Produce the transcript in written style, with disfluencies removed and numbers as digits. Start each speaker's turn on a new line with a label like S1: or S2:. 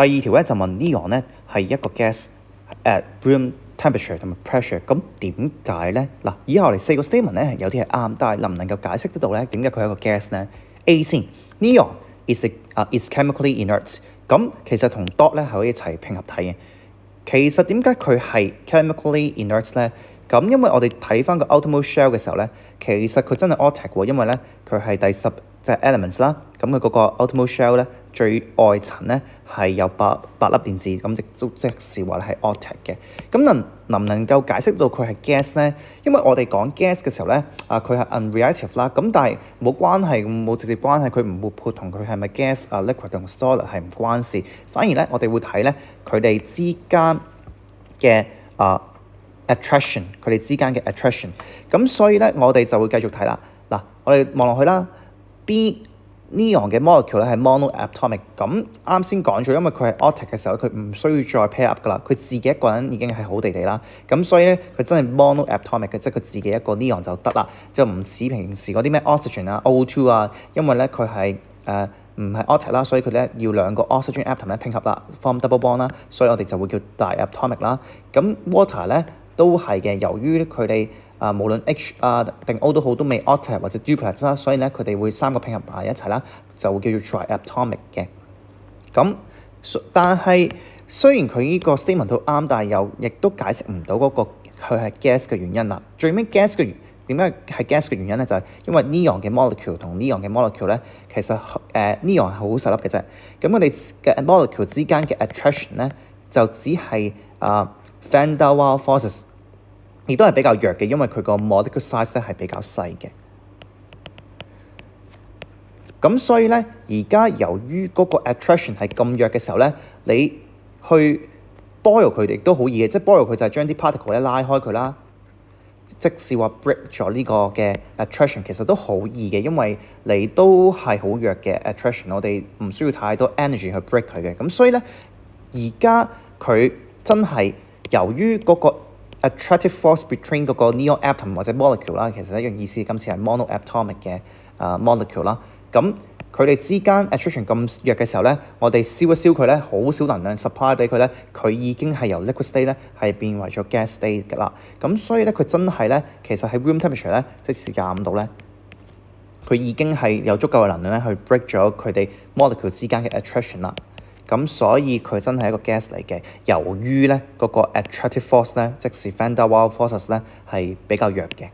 S1: 第二條咧就問 neon 咧係一個 gas at room temperature 同埋 pressure， 咁點解咧？嗱，以下我哋4個 statement 咧有啲係啱，但係能唔能夠解釋得到咧點解佢係一個 gas 咧 ？A 先 ，neon is chemically inert， 咁其實同 dot 咧係可以一齊拼合睇嘅。其實點解佢係 chemically inert 咧？咁因為我哋睇翻個 outermost shell 嘅時候咧，其實佢真係 autic 喎，因為咧佢係第10隻 elements 啦。咁佢嗰個 outermost shell 咧最外層咧係有8粒電子，咁即係話係 autic 嘅。咁能唔能夠解釋到佢係 gas 咧？因為我哋講 gas 嘅時候咧，佢係 unreactive 啦，咁但係冇關係，冇直接關係，佢唔活潑同佢係咪 gas liquid 同 solid 係唔關事。反而咧我哋會睇咧佢哋之間嘅attraction， 佢哋之間嘅 attraction， 咁所以咧我哋就會繼續睇啦。嗱，我哋望落去啦 ，B neon 嘅 molecule 咧係 monoatomic， 咁啱先講咗，因為佢係 autic 嘅時候，佢唔需要再 pair up 噶啦，佢自己一個人已經係好地地啦。咁所以咧佢真係 monoatomic 嘅，即係佢自己一個 neon 就得啦，就唔似平時嗰啲咩 oxygen 啊、O2 啊，因為咧佢係唔係 autic 啦，所以佢咧要兩個 oxygen atom 咧拼合啦 ，form double bond 啦，所以我哋就會叫 diatomic 啦。咁 water 咧都係嘅，由於佢哋無論 H 定 O 都好，都未 autic 或者 duplex 啦，所以咧佢哋會3個拼合埋一齊啦，就會叫做 triatomic 嘅。咁但係雖然佢呢個 statement 都啱，但係亦都解釋唔到嗰個佢係 gas 嘅原因啦。最尾 gas 嘅點解係 gas 嘅原因咧？就係因為 neon 嘅 molecule 同 neon 嘅 molecule 咧，其實neon 係好細粒嘅啫。咁我哋嘅 molecule 之間嘅 attraction 咧，就只係van der Waals forces， 亦都係比較弱嘅，因為佢個 molecule size 咧係比較細嘅。咁所以咧，而家由於嗰個 attraction 係咁弱嘅時候咧，你去 boil 佢哋都好易嘅，即係 boil 佢就係將啲 particle 咧拉開佢啦。即使話 break 咗呢個嘅 attraction， 其實都好易嘅，因為你都係好弱嘅 attraction， 我哋唔需要太多 energy 去 break 佢嘅。咁所以咧，而家佢真係由於嗰個 attractive force between 嗰個 neon atom 或者 molecule 啦，其實一樣意思，今次係 monoatomic 嘅molecule 啦。咁佢哋之間 attraction 咁弱嘅時候咧，我哋燒一燒佢咧，好少能量 supply 俾佢咧，佢已經係由 liquid state 咧係變為咗 gas state 㗎啦。咁所以咧，佢真係咧，其實喺 room temperature 咧，即係25度咧，佢已經係有足夠嘅能量咧去 break 咗佢哋 molecule 之間嘅 attraction 啦。咁所以佢真係一個 gas 嚟嘅。由於咧嗰個 attractive force 咧，即係 van der Waals forces 咧係比較弱嘅。